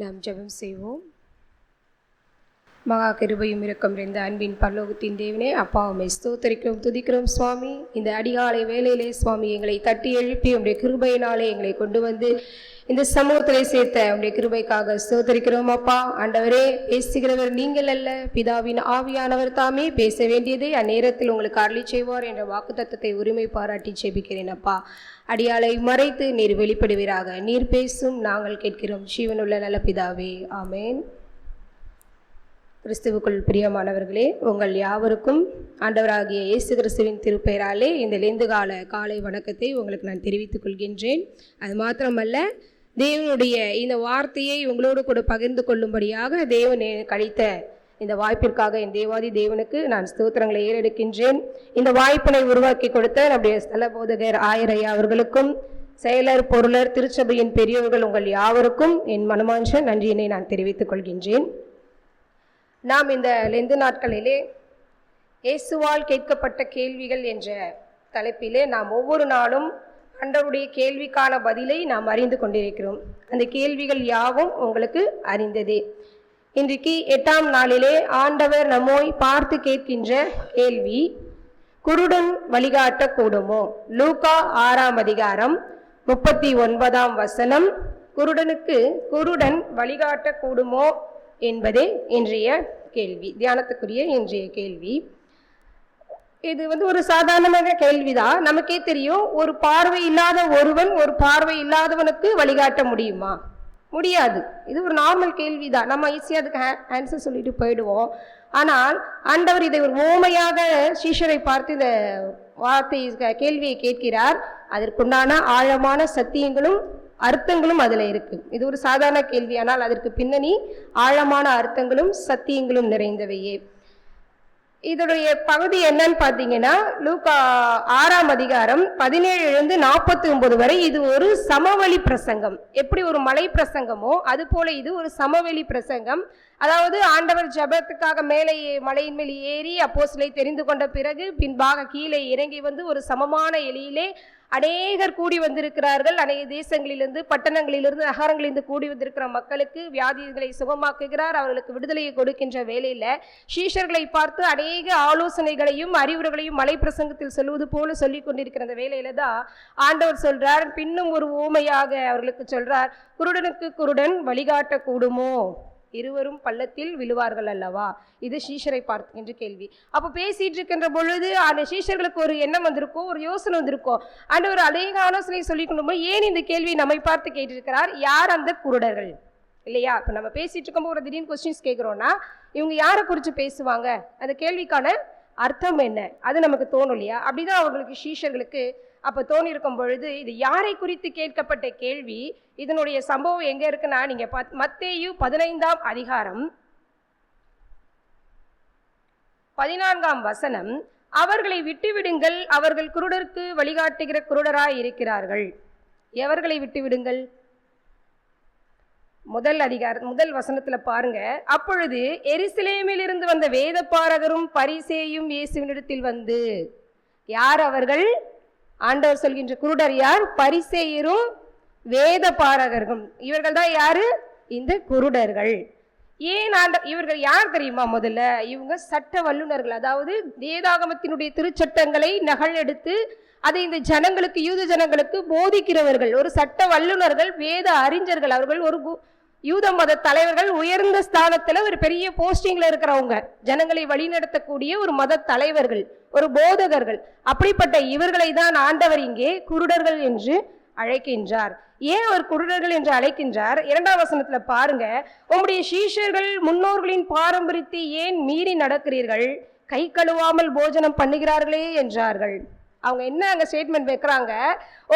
நாம் ஜெபம் செய்வோம். மகா கிருபையும் இரக்கம் நிறைந்த அன்பின் பரலோகத்தின் தேவனே, அப்பா உம்மை ஸ்தோத்தரிக்கிறோம், துதிக்கிறோம் சுவாமி. இந்த அதிகாலை வேளையிலே சுவாமி எங்களை தட்டி எழுப்பி உம்முடைய கிருபையினாலே எங்களை கொண்டு வந்து இந்த சமூகத்திலே சேர்த்த உம்முடைய கிருபைக்காக ஸ்தோத்தரிக்கிறோம் அப்பா. ஆண்டவரே, பேசுகிறவர் நீங்கள் அல்ல, பிதாவின் ஆவியானவர் தாமே பேச வேண்டியதை அந்நேரத்தில் உங்களுக்கு அருளி செய்வார் என்ற வாக்குத்தத்தத்தை உரிமை பாராட்டி ஜெபிக்கிறேன் அப்பா. அடியாளை மறைத்து நீர் வெளிப்படுவீராக. நீர் பேசும், நாங்கள் கேட்கிறோம். ஜீவனுள்ள நல்ல பிதாவே, ஆமேன். கிறிஸ்துவுக்குள் பிரியமானவர்களே, உங்கள் யாவருக்கும் ஆண்டவராகிய இயேசு கிறிஸ்துவின் திருப்பெயராலே இந்த லெந்துகால காலை வணக்கத்தை உங்களுக்கு நான் தெரிவித்துக் கொள்கின்றேன். அது மாத்திரமல்ல, தேவனுடைய இந்த வார்த்தையை உங்களோடு கூட பகிர்ந்து கொள்ளும்படியாக தேவன் கழித்த இந்த வாய்ப்பிற்காக என் தேவாதி தேவனுக்கு நான் ஸ்தோத்திரங்களை ஏறெடுக்கின்றேன். இந்த வாய்ப்பினை உருவாக்கி கொடுத்த நம்முடைய ஸ்தல போதகர் ஆயரையா அவர்களுக்கும், செயலர், பொருளர், திருச்சபையின் பெரியவர்கள் உங்கள் யாவருக்கும் என் மனமான்ற நன்றியினை நான் தெரிவித்துக் கொள்கின்றேன். நாம் இந்த லெந்து நாட்களிலே இயேசுவால் கேட்கப்பட்ட கேள்விகள் என்ற தலைப்பிலே நாம் ஒவ்வொரு நாளும் ஆண்டவருடைய கேள்விக்கான பதிலை நாம் அறிந்து கொண்டிருக்கிறோம். அந்த கேள்விகள் யாவும் உங்களுக்கு அறிந்ததே. இன்றைக்கு 8ஆம் நாளிலே ஆண்டவர் நம்மை பார்த்து கேட்கின்ற கேள்வி, குருடன் வழிகாட்ட கூடுமோ? லூக்கா 6ஆம் அதிகாரம் 39ஆம் வசனம். குருடனுக்கு குருடன் வழிகாட்ட கூடுமோ என்பதே இன்றைய கேள்வி, தியானத்துக்குரிய இன்றைய கேள்வி. இது ஒரு சாதாரணமான கேள்விதான். நமக்கே தெரியும், ஒரு பார்வை இல்லாத ஒருவன் ஒரு பார்வை இல்லாதவனுக்கு வழிகாட்ட முடியுமா? முடியாது. இது ஒரு நார்மல் கேள்விதான். நம்ம ஈஸியாக அதுக்கு ஆன்சர் சொல்லிட்டு போயிடுவோம். ஆனால் ஆண்டவர் இதை ஒரு ஓமையாக சீஷரை பார்த்து இந்த வார்த்தை கேள்வியை கேட்கிறார். அதற்குண்டான ஆழமான சத்தியங்களும் அர்த்தங்களும் அதுல இருக்கு. இது ஒரு சாதாரண கேள்வி, ஆனால் அதற்கு பின்னணி ஆழமான அர்த்தங்களும் சத்தியங்களும் நிறைந்தவையே. இதோடைய பகுதி என்னன்னு பார்த்தீங்கன்னா, லூக்கா 6ஆம் அதிகாரம் 17 - 49 வரை இது ஒரு சமவெளி பிரசங்கம். எப்படி ஒரு மலை பிரசங்கமோ அது போல இது ஒரு சமவெளி பிரசங்கம். அதாவது ஆண்டவர் ஜெபத்துக்காக மேலே மலையின் மேல் ஏறி அப்போஸ்தலரை தெரிந்து கொண்ட பிறகு பின்பாக கீழே இறங்கி வந்து ஒரு சமமான எலியிலே அநேகர் கூடி வந்திருக்கிறார்கள். அநேக தேசங்களிலிருந்து, பட்டணங்களிலிருந்து, நகரங்களிலிருந்து கூடி வந்திருக்கிற மக்களுக்கு வியாதிகளை சுகமாக்குகிறார். அவர்களுக்கு விடுதலையை கொடுக்கின்ற வேளையில சீஷர்களை பார்த்து அநேக ஆலோசனைகளையும் அறிவுரைகளையும் மலை பிரசங்கத்தில் சொல்வது போல சொல்லி கொண்டிருக்கிற அந்த வேளையில தான் ஆண்டவர் சொல்றார், பின்னும் ஒரு ஊமையாக அவர்களுக்கு சொல்றார், குருடனுக்கு குருடன் வழிகாட்ட கூடுமோ? இருவரும் பள்ளத்தில் விழுவார்கள் அல்லவா? இது சீஷரை பார்க்கின்ற கேள்வி. அப்போ பேசிட்டு இருக்கின்ற பொழுது அந்த சீஷர்களுக்கு ஒரு எண்ணம் வந்திருக்கும், ஒரு யோசனை வந்திருக்கும். ஆண்டவர் அநேக ஆலோசனை சொல்லிக் கொண்டு ஏன் இந்த கேள்வி நம்மை பார்த்து கேட்டிருக்கிறார்? யார் அந்த குருடர்கள்? இல்லையா? இப்போ நம்ம பேசிட்டு இருக்கும்போது ஒரு திடீர்னு கொஸ்டின்ஸ் கேட்குறோன்னா இவங்க யாரை குறித்து பேசுவாங்க? அந்த கேள்விக்கான அர்த்தம் என்ன? அது நமக்கு தோணும் இல்லையா? அப்படிதான் அவர்களுக்கு, சீஷர்களுக்கு அப்போ தோணி இருக்கும் பொழுது, இது யாரை குறித்து கேட்கப்பட்ட கேள்வி? இதனுடைய சம்பவம் எங்க இருக்குன்னா, நீங்க மத்தேயு 15ஆம் அதிகாரம் 14ஆம் வசனம். அவர்களை விட்டுவிடுங்கள், அவர்கள் குருடருக்கு வழிகாட்டுகிற குருடராய் இருக்கிறார்கள். எவர்களை விட்டுவிடுங்கள்? முதல் வசனத்துல பாருங்க. அப்பொழுது எருசலேமில் இருந்து வந்த வேத பாரகரும் பரிசேயும் இயேசுவினிடத்தில் வந்து, யார் அவர்கள்? ஆண்டவர் சொல்கின்ற குருடர் யார்? பரிசேயரும் வேத பாரகர்களும். இவர்கள் தான் யாரு? இந்த குருடர்கள். ஏன் இவர்கள் யார் தெரியுமா? முதல்ல இவங்க சட்ட வல்லுநர்கள். அதாவது வேதாகமத்தினுடைய திருச்சட்டங்களை நகல் எடுத்து அதை இந்த ஜனங்களுக்கு, யூத ஜனங்களுக்கு போதிக்கிறவர்கள், ஒரு சட்ட வல்லுநர்கள், வேத அறிஞர்கள். அவர்கள் ஒரு யூத மத தலைவர்கள், உயர்ந்த ஸ்தானத்துல ஒரு பெரிய போஸ்டிங்ல இருக்கிறவங்க, ஜனங்களை வழிநடத்தக்கூடிய ஒரு மத தலைவர்கள், ஒரு போதகர்கள். அப்படிப்பட்ட இவர்களை தான் ஆண்டவர் இங்கே குருடர்கள் என்று அழைக்கின்றார். ஏன் அவர் குருடர்கள் என்று அழைக்கின்றார்? 2ஆம் வசனத்துல பாருங்க. உம்முடைய சீஷர்கள் முன்னோர்களின் பாரம்பரியத்தை ஏன் மீறி நடக்கிறீர்கள்? கை கழுவாமல் போஜனம் பண்ணுகிறார்களே என்றார்கள். அவங்க என்ன அங்க ஸ்டேட்மெண்ட் வைக்கிறாங்க?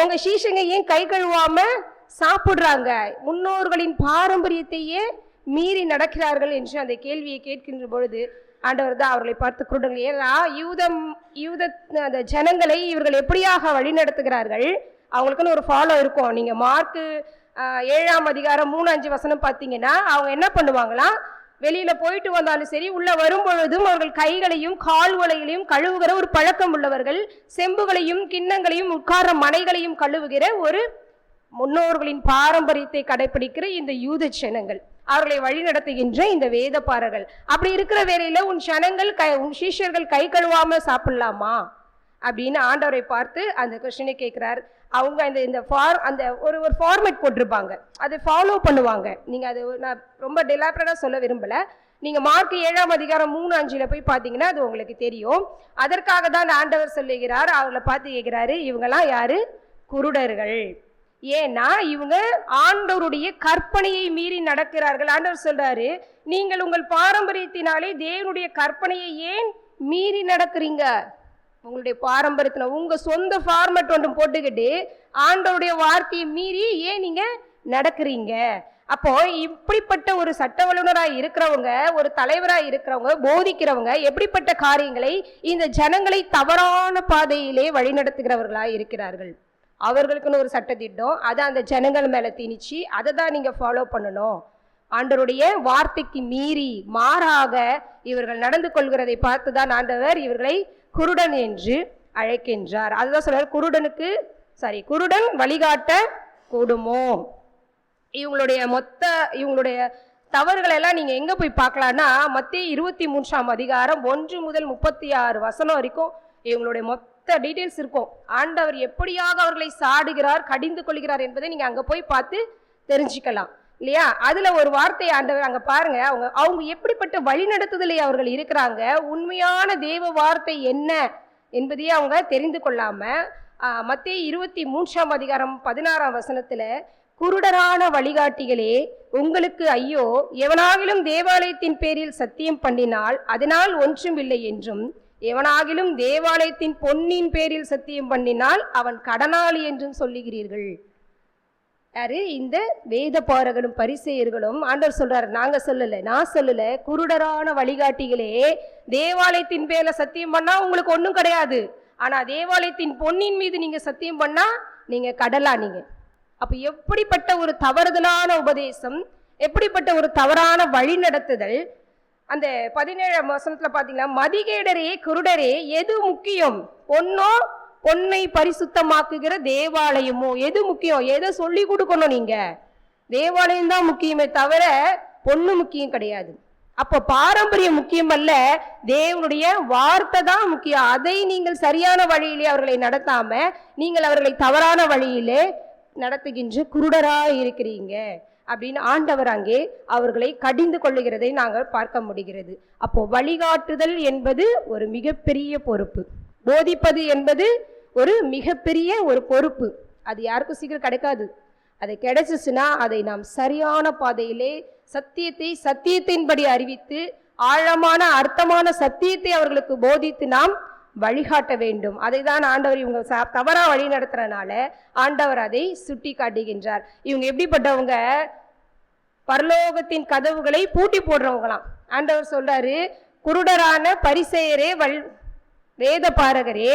உங்க சீஷங்க ஏன் கை கழுவாம சாப்பிடுறாங்க? முன்னோர்களின் பாரம்பரியத்தையே மீறி நடக்கிறார்கள் என்று அந்த கேள்வியை கேட்கின்ற பொழுது ஆண்டவர் தான் அவர்களை பார்த்து குருடர்கள். ஏன்னா யூத அந்த ஜனங்களை இவர்கள் எப்படியாக வழி நடத்துகிறார்கள்? அவங்களுக்குன்னு ஒரு ஃபாலோ இருக்கும். நீங்க மார்க் 7ஆம் அதிகாரம் 3-5 வசனம் பார்த்தீங்கன்னா, அவங்க என்ன பண்ணுவாங்களாம், வெளியில போயிட்டு வந்தாலும் சரி, உள்ள வரும் பொழுதும் அவர்கள் கைகளையும் கால்களையும் கழுவுகிற ஒரு பழக்கம் உள்ளவர்கள், செம்புகளையும் கிண்ணங்களையும் உட்கார மனைகளையும் கழுவுகிற ஒரு முன்னோர்களின் பாரம்பரியத்தை கடைபிடிக்கிற இந்த யூத ஜனங்கள், அவர்களை வழிநடத்துகின்ற இந்த வேதபாரர்கள். அப்படி இருக்கிற வேளையில உன் உன் சீஷர்கள் கை கழுவாம சாப்பிடலாமா அப்படின்னு ஆண்டவரை பார்த்து அந்த கொஸ்டினை கேட்கிறார். அவங்க அந்த ஒரு ஃபார்மேட் போட்டிருப்பாங்க, அதை ஃபாலோ பண்ணுவாங்க. நீங்க அது நான் ரொம்ப டெலாபரேட்டா சொல்ல விரும்பல. நீங்க மார்க் 7:3-5 போய் பார்த்தீங்கன்னா அது உங்களுக்கு தெரியும். அதற்காக தான் ஆண்டவர் சொல்லுகிறார், அவர்களை பார்த்து கேட்கிறாரு, இவங்கெல்லாம் யாரு? குருடர்கள். ஏன்னா இவங்க ஆண்டவருடைய கற்பனையை மீறி நடக்கிறார்கள். ஆண்டவர் சொல்றாரு, நீங்கள் உங்கள் பாரம்பரியத்தினாலே தேவனுடைய கற்பனையை ஏன் மீறி நடக்கிறீங்க? உங்களுடைய பாரம்பரியத்தின உங்க சொந்த ஃபார்மேட் ஒன்று போட்டுக்கிட்டு ஆண்டவருடைய வார்த்தையை மீறி ஏன் நீங்க நடக்கிறீங்க? அப்போ இப்படிப்பட்ட ஒரு சட்ட வல்லுநராக இருக்கிறவங்க, ஒரு தலைவராக இருக்கிறவங்க, போதிக்கிறவங்க எப்படிப்பட்ட காரியங்களை இந்த ஜனங்களை தவறான பாதையிலே வழிநடத்துகிறவர்களாக இருக்கிறார்கள். அவர்களுக்குன்னு ஒரு சட்டத்திட்டம், அதை அந்த ஜனங்கள் மேல திணிச்சு அதை தான் நீங்க ஃபாலோ பண்ணணும். ஆண்டவருடைய வார்த்தைக்கு மீறி மாறாக இவர்கள் நடந்து கொள்கிறதை பார்த்துதான் ஆண்டவர் இவர்களை குருடன் என்று அழைக்கின்றார். அதுதான் சொல்றார், குருடன் வழிகாட்ட கூடுமோ. இவங்களுடைய தவறுகள் எல்லாம் நீங்க எங்க போய் பார்க்கலாம்னா, மத்தேயு 23:1-36 வரைக்கும் இவங்களுடைய மொத்த டீடைல்ஸ் இருக்கும். ஆண்டவர் எப்படியாக அவர்களை சாடுகிறார், கடிந்து கொள்கிறார் என்பதை நீங்க அங்க போய் பார்த்து தெரிஞ்சுக்கலாம் இல்லையா? அதுல ஒரு வார்த்தை ஆண்டவர் அங்க பாருங்க, அவங்க எப்படிப்பட்ட வழிநடத்துதலை அவர்கள் இருக்கிறாங்க, உண்மையான தேவ வார்த்தை என்ன என்பதையே அவங்க தெரிந்து கொள்ளாம மத்தேயு 23:16 குருடரான வழிகாட்டிகளே உங்களுக்கு ஐயோ, எவனாகிலும் தேவாலயத்தின் பேரில் சத்தியம் பண்ணினால் அதனால் ஒன்றும் இல்லை என்றும், எவனாகிலும் தேவாலயத்தின் பொன்னின் பேரில் சத்தியம் பண்ணினால் அவன் கடனாளி என்றும் சொல்லுகிறீர்கள். யாரு? இந்த வேத பாரகரும் பரிசேயர்களும். ஆண்டவர் சொல்றாரு, நான் சொல்லல, குருடரான வழிகாட்டிகளே, தேவாலயத்தின் பேர்ல சத்தியம் பண்ணா உங்களுக்கு ஒன்றும் கிடையாது, ஆனா தேவாலயத்தின் பொன்னின் மீது நீங்க சத்தியம் பண்ணா நீங்க கடலானீங்க. அப்ப எப்படிப்பட்ட ஒரு தவறுதலான உபதேசம், எப்படிப்பட்ட ஒரு தவறான வழி நடத்துதல். அந்த 17 பாத்தீங்கன்னா, மதிகேடரே குருடரே, எது முக்கியம்? பொன்னை பரிசுத்தமாக்குகிற தேவாலயமோ எது முக்கியம்? எதை சொல்லி கொடுக்கணும்? நீங்க தேவாலயம் தான் முக்கியமே தவிர பொண்ணு முக்கியம் கிடையாது. அப்போ பாரம்பரியம் முக்கியம் அல்ல, தேவனுடைய வார்த்தை தான் முக்கியம். அதை நீங்கள் சரியான வழியிலே அவர்களை நடத்தாம நீங்கள் அவர்களை தவறான வழியிலே நடத்துகின்ற குருடராய் இருக்கிறீங்க அப்படின்னு ஆண்டவர் அங்கே அவர்களை கடிந்து கொள்ளுகிறதை நாங்கள் பார்க்க முடிகிறது. அப்போ வழிகாட்டுதல் என்பது ஒரு மிகப்பெரிய பொறுப்பு, போதிப்பது என்பது ஒரு மிகப்பெரிய ஒரு பொறுப்பு. அது யாருக்கும் சீக்கிரம் கிடைக்காது. அதை கிடைச்சிச்சுன்னா அதை நாம் சரியான பாதையிலே சத்தியத்தின்படி அறிவித்து ஆழமான அர்த்தமான சத்தியத்தை அவர்களுக்கு போதித்து நாம் வழிகாட்ட வேண்டும். அதை தான் ஆண்டவர் இவங்க தவறா வழி நடத்துறதுனால ஆண்டவர் அதை சுட்டி காட்டுகின்றார். இவங்க எப்படிப்பட்டவங்க? பரலோகத்தின் கதவுகளை பூட்டி போடுறவங்களாம். ஆண்டவர் சொல்றாரு, குருடரான பரிசேயரே வேத பாரகரே,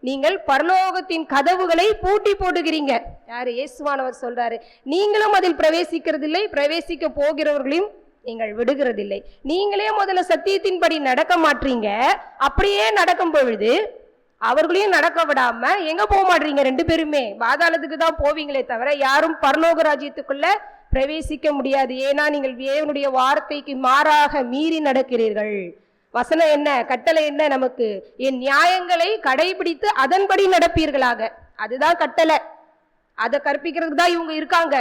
நீங்கள் பரலோகத்தின் கதவுகளை பூட்டி போடுகிறீங்க. யாரு? இயேசுவானவர் சொல்றாரு, நீங்களும் அதில் பிரவேசிக்கிறதில்லை, பிரவேசிக்க போகிறவர்களையும் நீங்கள் விடுகிறதில்லை. நீங்களே முதல்ல சத்தியத்தின்படி நடக்க மாட்டீங்க, அப்படியே நடக்கும் பொழுது அவர்களையும் நடக்க விடாம எங்க போக மாட்டீங்க? 2 பேருமே பாதாளத்துக்கு தான் போவீங்களே தவிர யாரும் பரலோக ராஜ்யத்துக்குள்ள பிரவேசிக்க முடியாது. ஏன்னா நீங்கள் தேவனுடைய வார்த்தைக்கு மாறாக மீறி நடக்கிறீர்கள். வசனம் என்ன, கட்டளை என்ன நமக்கு? என் நியாயங்களை கடைபிடித்து அதன்படி நடப்பீர்களாக. அதுதான் கட்டளை. அதை கற்பிக்கிறதுக்கு தான் இவங்க இருக்காங்க,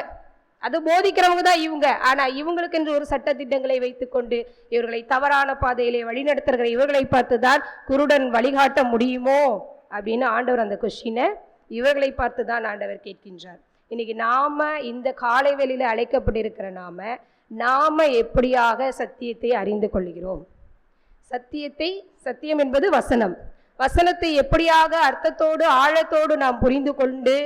அது போதிக்கிறவங்க தான் இவங்க. ஆனா இவங்களுக்கு என்று ஒரு சட்ட திட்டங்களை வைத்துக்கொண்டு இவர்களை தவறான பாதையிலே வழிநடத்துகிற இவர்களை பார்த்துதான் குருடன் வழிகாட்ட முடியுமோ அப்படின்னு ஆண்டவர் அந்த கொஸ்டினை இவர்களை பார்த்து தான் ஆண்டவர் கேட்கின்றார். இன்னைக்கு நாம இந்த காலை வேளையில அழைக்கப்பட்டிருக்கிற நாம எப்படியாக சத்தியத்தை அறிந்து கொள்கிறோம்? சத்தியம் என்பது வசனத்தை எப்படியாக அர்த்தத்தோடு ஆழத்தோடு நாம் புரிந்து கொண்டு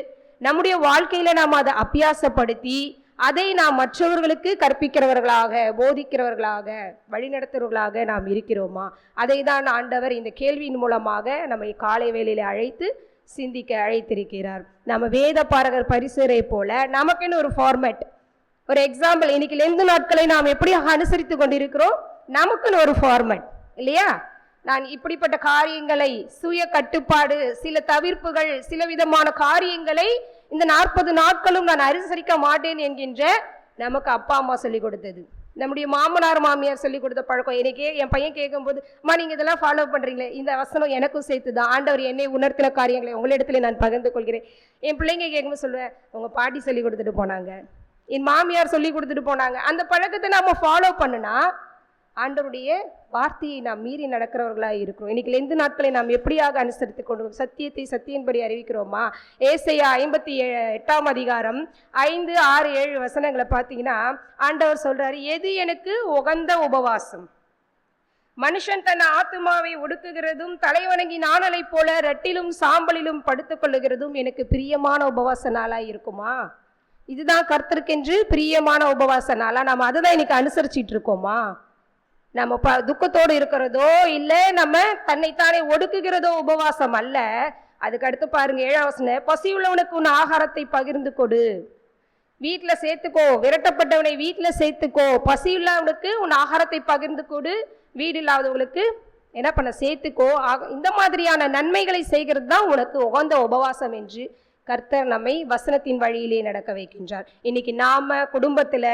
நம்முடைய வாழ்க்கையில நாம் அதை அபியாசப்படுத்தி அதை நாம் மற்றவர்களுக்கு கற்பிக்கிறவர்களாக, போதிக்கிறவர்களாக, வழிநடத்துறவர்களாக நாம் இருக்கிறோமா? அதை தான் ஆண்டவர் இந்த கேள்வியின் மூலமாக நம்மை காலை வேளையில அழைத்து சிந்திக்க அழைத்திருக்கிறார். நம்ம வேத பாரகர் பரிசேயரை போல நமக்குன்னு ஒரு ஃபார்மேட், ஒரு எக்ஸாம்பிள், இன்னைக்கு லெந்து நாட்களை நாம் எப்படி அனுசரித்து கொண்டிருக்கிறோம், நமக்குன்னு ஒரு ஃபார்மேட் இல்லையா? நான் இப்படிப்பட்ட காரியங்களை, சுய கட்டுப்பாடு, சில தவிர்ப்புகள், சில விதமான காரியங்களை இந்த 40 நாட்களும் நான் அனுசரிக்க மாட்டேன் என்கின்ற நமக்கு அப்பா அம்மா சொல்லி கொடுத்தது, நம்முடைய மாமனார் மாமியார் சொல்லி கொடுத்த பழக்கம். எனக்கே என் பையன் கேட்கும்போது, அம்மா நீங்கள் இதெல்லாம் ஃபாலோ பண்ணுறீங்களே, இந்த வசனம் எனக்கும் சேர்த்து தான், ஆண்டவர் என்னை உணர்த்தின காரியங்களை உங்களிடத்துல நான் பகிர்ந்து கொள்கிறேன். என் பிள்ளைங்க கேட்கும்போது சொல்லுவேன், உங்கள் பாட்டி சொல்லி கொடுத்துட்டு போனாங்க, என் மாமியார் சொல்லி கொடுத்துட்டு போனாங்க. அந்த பழக்கத்தை நம்ம ஃபாலோ பண்ணுனா ஆண்டவருடைய வார்த்தையை நாம் மீறி நடக்கிறவர்களாக இருக்கிறோம். இன்னைக்கு எந்த நாட்களை நாம் எப்படியாக அனுசரித்து கொண்டு சத்தியத்தை சத்தியின்படி அறிவிக்கிறோமா? ஏசாயா 58ஆம் அதிகாரம் 5, 6, 7 வசனங்களை பார்த்தீங்கன்னா ஆண்டவர் சொல்றாரு, எது எனக்கு உகந்த உபவாசம்? மனுஷன் தன் ஆத்துமாவை ஒடுக்குகிறதும் தலைவணங்கி நாணலை போல ரட்டிலும் சாம்பலிலும் படுத்துக் கொள்ளுகிறதும் எனக்கு பிரியமான உபவாச நாளாக இருக்குமா? இதுதான் கர்த்தருக்கென்று பிரியமான உபவாச நாளா? நம்ம அதை தான் இன்னைக்கு அனுசரிச்சிட்டு இருக்கோமா? நம்ம துக்கத்தோடு இருக்கிறதோ இல்லை நம்ம தன்னைத்தானே ஒடுக்குகிறதோ உபவாசம் அல்ல. அதுக்கு அடுத்து பாருங்க 7ஆம் வசனம், பசியுள்ளவனுக்கு உன் ஆகாரத்தை பகிர்ந்து கொடு, வீட்டில் சேர்த்துக்கோ, விரட்டப்பட்டவனை வீட்டில் சேர்த்துக்கோ, பசியுள்ளவனுக்கு உன் ஆகாரத்தை பகிர்ந்து கொடு, வீடு இல்லாதவங்களுக்கு என்ன பண்ண சேர்த்துக்கோ. இந்த மாதிரியான நன்மைகளை செய்கிறது தான் உனக்கு உகந்த உபவாசம் என்று கர்த்தர் நம்மை வசனத்தின் வழியிலே நடக்க வைக்கின்றார். இன்னைக்கு நாம குடும்பத்தில்,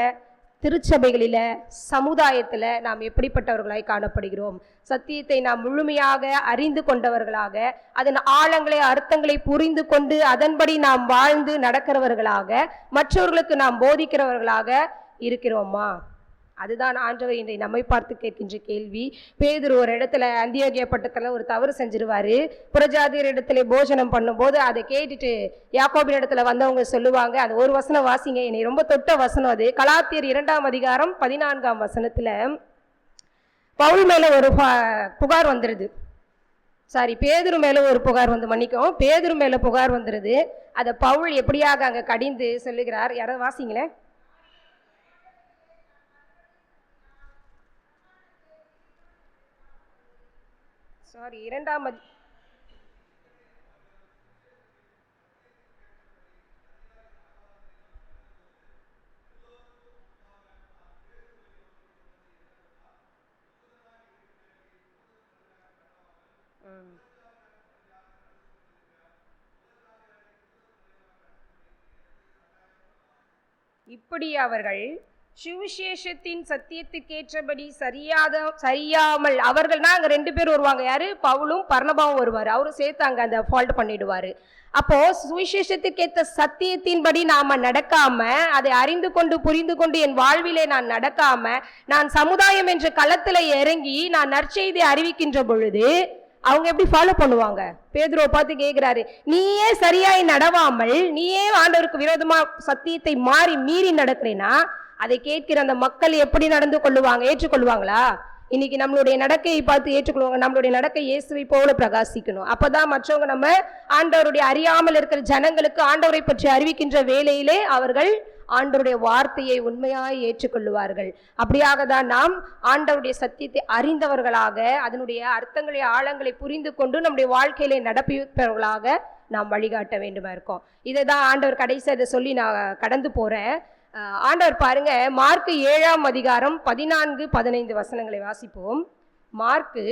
திருச்சபைகளில், சமுதாயத்தில் நாம் எப்படிப்பட்டவர்களாய் காணப்படுகிறோம்? சத்தியத்தை நாம் முழுமையாக அறிந்து கொண்டவர்களாக, அதன் ஆழங்களை அர்த்தங்களை புரிந்து கொண்டு அதன்படி நாம் வாழ்ந்து நடக்கிறவர்களாக, மற்றவர்களுக்கு நாம் போதிக்கிறவர்களாக இருக்கிறோமா? அதுதான் ஆண்டவர் இன்றை நம்மை பார்த்து கேட்கின்ற கேள்வி. பேதுரு ஒரு இடத்துல அந்தியோகியா பட்டத்தில் ஒரு தவறு செஞ்சிருவாரு. புறஜாதியர் இடத்துல போஜனம் பண்ணும்போது அதை கேட்டுட்டு யாக்கோபின் இடத்துல வந்தவங்க சொல்லுவாங்க, அது ஒரு வசனம் வாசிங்க, என்னை ரொம்ப தொட்ட வசனம் அது. கலாத்தியர் 2ஆம் அதிகாரம் 14ஆம் வசனத்துல பவுல் மேல ஒரு புகார் வந்துருது. பேதுரு மேல ஒரு புகார் வந்து, மன்னிக்கவும், பேதுரு மேல புகார் வந்துருது. அதை பவுல் எப்படியாக அங்க கடிந்து சொல்லுகிறார். யாராவது வாசிங்களேன். சாரி, 2ஆம் இப்படி அவர்கள் சுவிசேஷத்தின் சத்தியத்துக்கேற்றபடி சரியாமல் அவர்கள்னா அங்க 2 பேர் வருவாங்க. யாரு? பவுலும் பர்னபாவும் வருவார். அவரும் சேர்த்து அங்க அந்த ஃபால்ட் பண்ணிடுவாரு. அப்போ சுவிசேஷத்துக்கேற்ற சத்தியத்தின்படி நாம நடக்காம, அதை அறிந்து கொண்டு புரிந்து கொண்டு என் வாழ்விலே நான் நடக்காம, நான் சமுதாயம் என்ற களத்துல இறங்கி நான் நற்செய்தி அறிவிக்கின்ற பொழுது அவங்க எப்படி ஃபாலோ பண்ணுவாங்க? பேதுருவை பார்த்து கேட்கிறாரு, நீயே சரியாய் நடவாமல், நீயே ஆண்டவருக்கு விரோதமா சத்தியத்தை மீறி நடக்கிறேன்னா அதை கேட்கிற அந்த மக்கள் எப்படி நடந்து கொள்ளுவாங்க? ஏற்றுக்கொள்வாங்களா? இன்னைக்கு நம்மளுடைய நடக்கையை பார்த்து ஏற்றுக்கொள்வாங்க. நம்மளுடைய நடக்கை இயேசுவை போல பிரகாசிக்கணும். அப்பதான் மற்றவங்க நம்ம ஆண்டவருடைய அறியாமல் இருக்கிற ஜனங்களுக்கு ஆண்டவரை பற்றி அறிவிக்கின்ற வேளையிலே அவர்கள் ஆண்டவருடைய வார்த்தையை உண்மையாய் ஏற்றுக்கொள்ளுவார்கள். அப்படியாக தான் நாம் ஆண்டவருடைய சத்தியத்தை அறிந்தவர்களாக, அதனுடைய அர்த்தங்களை ஆழங்களை புரிந்து கொண்டு நம்முடைய வாழ்க்கையிலே நடப்பிப்பவர்களாக நாம் வழிகாட்ட வேண்டுமா இருக்கோம். இதை தான் ஆண்டவர் கடைசி அதை சொல்லி நான் கடந்து போறேன். ஆண்டவர் பாருங்க, மார்க்கு 7ஆம் அதிகாரம் 14, 15 வசனங்களை வாசிப்போம். மார்க்கு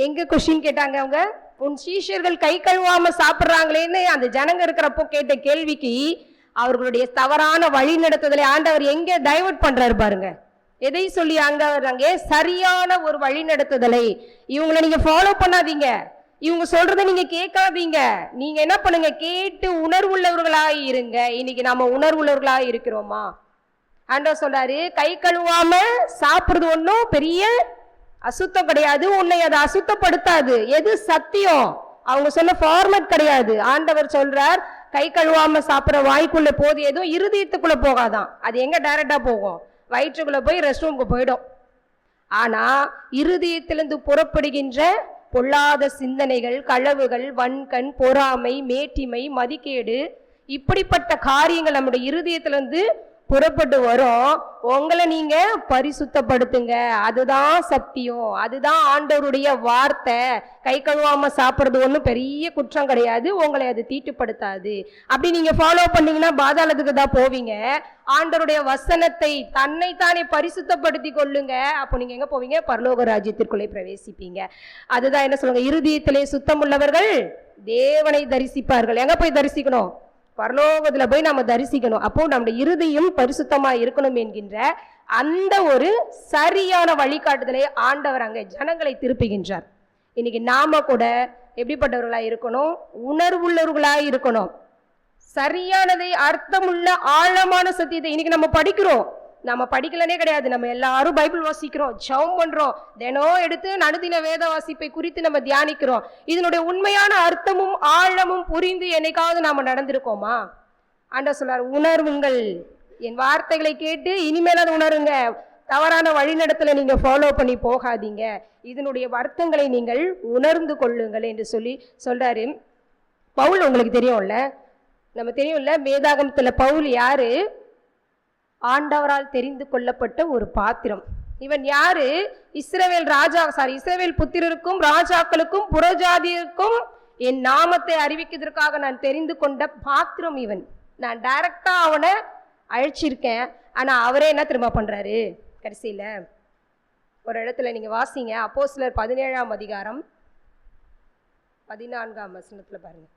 எங்க கொஸ்டின் கேட்டாங்க அவங்க, உன் சீஷர்கள் கை கழுவாம சாப்பிடுறாங்களேன்னு அந்த ஜனங்க இருக்கிறப்போ கேட்ட கேள்விக்கு அவர்களுடைய தவறான வழி நடத்துதலை ஆண்டவர் எங்க டைவர்ட் பண்றாரு பாருங்க. எதை சொல்லி அங்க சரியான ஒரு வழி நடத்துதலை, இவங்களை நீங்க ஃபாலோ பண்ணாதீங்க, இவங்க சொல்றதை நீங்க கேட்காதீங்க, நீங்க என்ன பண்ணுங்க, கேட்டு உணர்வுள்ளவர்களாய் இருங்க. இன்னைக்கு நாம உணர்வுள்ளவர்களாய் இருக்கிறோமா? ஆண்டவர் சொல்றாரு, கை கழுவாம சாப்பிடுறது ஒன்றும் பெரிய அசுத்தம் கிடையாது, உன்னை அதை அசுத்தப்படுத்தாது. எது சத்தியம்? அவங்க சொன்ன ஃபார்மட் கிடையாது. ஆண்டவர் சொல்றார், கை கழுவாம சாப்பிட்ற வாய்க்குள்ள போது எதுவும் இருதயத்துக்குள்ள போகாதான். அது எங்க டைரக்டா போகும்? வயிற்றுக்குள்ள போய் ரெஸ்ட் ரூமுக்கு போயிடும். ஆனா இருதயத்திலிருந்து புறப்படுகின்ற பொல்லாத சிந்தனைகள், களவுகள், வன்கண், பொறாமை, மேட்டிமை, மதிக்கேடு, இப்படிப்பட்ட காரியங்கள் நம்முடைய இருதயத்திலிருந்து புறப்பட்டு வரும். உங்களை நீங்க பரிசுத்தப்படுத்துங்க, அதுதான் சத்தியம், அதுதான் ஆண்டவருடைய வார்த்தை. கை கழுவாம சாப்பிட்றது ஒன்றும் பெரிய குற்றம் கிடையாது, உங்களை அது தீட்டுப்படுத்தாது. அப்படி நீங்க ஃபாலோ பண்ணீங்கன்னா பாதாளத்துக்கு தான் போவீங்க. ஆண்டவருடைய வசனத்தை தன்னைத்தானே பரிசுத்தப்படுத்தி கொள்ளுங்க, அப்போ நீங்க எங்க போவீங்க? பரலோக ராஜ்யத்திற்குள்ளே பிரவேசிப்பீங்க. அதுதான் என்ன சொல்லுங்க, இருதயத்திலே சுத்தம் உள்ளவர்கள் தேவனை தரிசிப்பார்கள். எங்க போய் தரிசிக்கணும்? பரலோகத்துல போய் நம்ம தரிசிக்கணும். அப்போ நம்முடைய இருதயம் பரிசுத்தமா இருக்கணும் என்கின்ற அந்த ஒரு சரியான வழிகாட்டுதலை ஆண்டவர் அங்கே ஜனங்களை திருப்புகின்றார். இன்னைக்கு நாம கூட எப்படிப்பட்டவர்களா இருக்கணும்? உணர்வுள்ளவர்களா இருக்கணும். சரியானதை, அர்த்தமுள்ள ஆழமான சத்தியத்தை இன்னைக்கு நம்ம படிக்கிறோம். நம்ம படிக்கலனே கிடையாது, நம்ம எல்லாரும் பைபிள் வாசிக்கிறோம், ஜெபம் பண்றோம், தினம் எடுத்து நடுதின வேத வாசிப்பை குறித்து நம்ம தியானிக்கிறோம். இதனுடைய உண்மையான அர்த்தமும் ஆழமும் புரிந்து என்னைக்காவது நாம நடந்திருக்கோமா? ஆண்டவர் சொல்றார், உணர்வுங்கள், என் வார்த்தைகளை கேட்டு இனிமேல் அதை உணருங்க, தவறான வழிநடத்தலை நீங்க ஃபாலோ பண்ணி போகாதீங்க, இதனுடைய அர்த்தங்களை நீங்கள் உணர்ந்து கொள்ளுங்கள் என்று சொல்றாரு பவுல். உங்களுக்கு தெரியும்ல, நம்ம தெரியும்ல, வேதாகமத்துல பவுல் யாரு? ஆண்டவரால் தெரிந்து கொள்ளப்பட்ட ஒரு பாத்திரம். இவன் யாரு? இஸ்ரவேல் புத்திரருக்கும் ராஜாக்களுக்கும் புறஜாதியருக்கும் என் நாமத்தை அறிவிக்கிறதுக்காக நான் தெரிந்து கொண்ட பாத்திரம் இவன். நான் டைரக்டா அவனை அழைச்சிருக்கேன். ஆனா அவரே என்ன திரும்ப பண்றாரு? கடைசியில ஒரு இடத்துல நீங்க வாசிங்க, அப்போஸ்தலர் 17ஆம் அதிகாரம் 14ஆம் வசனத்துல பாருங்க.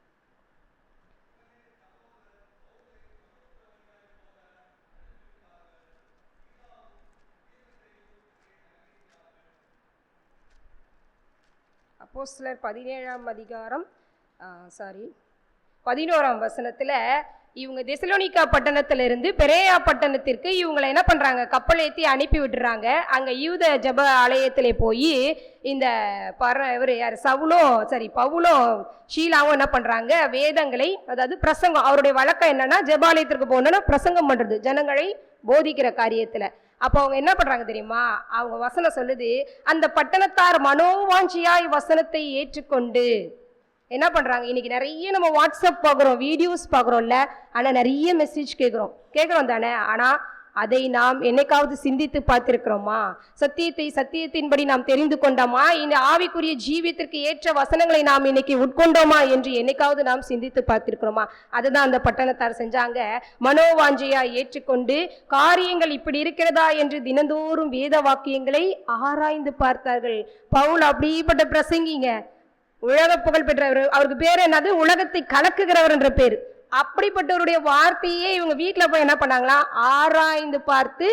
அப்போஸ்தலர் 17ஆம் அதிகாரம் 11ஆம் வசனத்துல இவங்க தெசலோனிக்கா பட்டணத்திலிருந்து பெரேயா பட்டணத்திற்கு இவங்களை என்ன பண்றாங்க? கப்பல் ஏற்றி அனுப்பி விட்டுறாங்க. அங்க யூத ஜப ஆலயத்திலே போய் இந்த பவுலும் ஷீலாவும் என்ன பண்றாங்க? வேதங்களை, அதாவது பிரசங்கம், அவருடைய வழக்கம் என்னன்னா ஜபாலயத்திற்கு போகணும்னா பிரசங்கம் பண்றது, ஜனங்களை போதிக்கிற காரியத்துல. அப்போ அவங்க என்ன பண்றாங்க தெரியுமா? அவங்க வசனம் சொல்லுது, அந்த பட்டணத்தார் மனோவாஞ்சியாய் வசனத்தை ஏற்றுக்கொண்டு என்ன பண்றாங்க? இன்னைக்கு நிறைய நம்ம வாட்ஸ்அப் பார்க்குறோம், வீடியோஸ் பார்க்குறோம்ல, ஆனால் நிறைய மெசேஜ் கேட்குறோம் தானே. ஆனால் அதை நாம் என்னைக்காவது சிந்தித்து பார்த்திருக்கிறோமா? சத்தியத்தின்படி நாம் தெரிந்து கொண்டோமா? இந்த ஆவிக்குரிய ஜீவியத்திற்கு ஏற்ற வசனங்களை நாம் இன்னைக்கு உட்கொண்டோமா என்று என்னைக்காவது நாம் சிந்தித்து பார்த்திருக்கிறோமா? அதுதான் அந்த பட்டணத்தார் செஞ்சாங்க. மனோவாஞ்சையா ஏற்றுக்கொண்டு காரியங்கள் இப்படி இருக்கிறதா என்று தினந்தோறும் வேத வாக்கியங்களை ஆராய்ந்து பார்த்தார்கள். பவுல் அப்படிப்பட்ட பிரசங்கிங்க, உலக புகழ் பெற்றவர். அவருக்கு பேர் என்னது? உலகத்தை கலக்குகிறவர் என்ற பேர். அப்படிப்பட்டவருடைய வார்த்தையே இவங்க வீட்டில் போய் என்ன பண்ணாங்களா? ஆராய்ந்து பார்த்து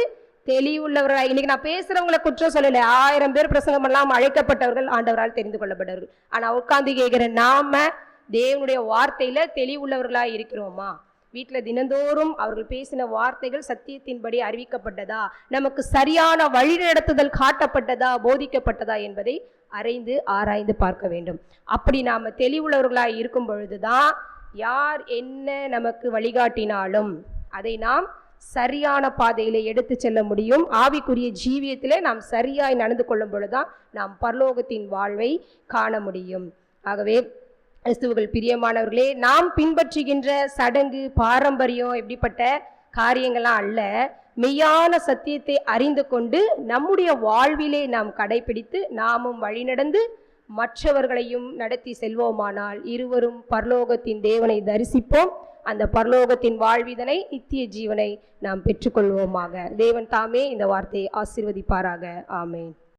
தெளிவுள்ளவர்களாக. இன்னைக்கு நான் பேசுறவங்களை குற்றம் சொல்லலை, 1000 பேர் பிரசங்கம் பண்ணலாம், அழைக்கப்பட்டவர்கள், ஆண்டவரால் தெரிந்து கொள்ளப்பட்டவர்கள். ஆனா உட்கார்ந்து கேட்கிற நாம தேவனுடைய வார்த்தையில தெளிவுள்ளவர்களாக இருக்கிறோமா? வீட்டில் தினந்தோறும் அவர்கள் பேசின வார்த்தைகள் சத்தியத்தின்படி அறிவிக்கப்பட்டதா, நமக்கு சரியான வழிநடத்துதல் காட்டப்பட்டதா, போதிக்கப்பட்டதா என்பதை அறிந்து ஆராய்ந்து பார்க்க வேண்டும். அப்படி நாம தெளிவுள்ளவர்களாக இருக்கும் பொழுதுதான் யார் என்ன நமக்கு வழிகாட்டினாலும் அதை நாம் சரியான பாதையில எடுத்து செல்ல முடியும். ஆவிக்குரிய ஜீவியத்திலே நாம் சரியாய் நடந்து கொள்ளும் பொழுதுதான் நாம் பரலோகத்தின் வாழ்வை காண முடியும். ஆகவே கிறிஸ்துவுக்குள் பிரியமானவர்களே, நாம் பின்பற்றுகின்ற சடங்கு பாரம்பரியம் எப்படிப்பட்ட காரியங்கள்லாம் அல்ல. மெய்யான சத்தியத்தை அறிந்து கொண்டு நம்முடைய வாழ்விலே நாம் கடைபிடித்து நாமும் வழிநடந்து மற்றவர்களையும் நடத்தி செல்வோமானால் இருவரும் பரலோகத்தின் தேவனை தரிசிப்போம். அந்த பரலோகத்தின் வாழ்விதனை, நித்திய ஜீவனை நாம் பெற்றுக்கொள்வோமாக. தேவன் தாமே இந்த வார்த்தையை ஆசீர்வதிப்பாராக. ஆமென்.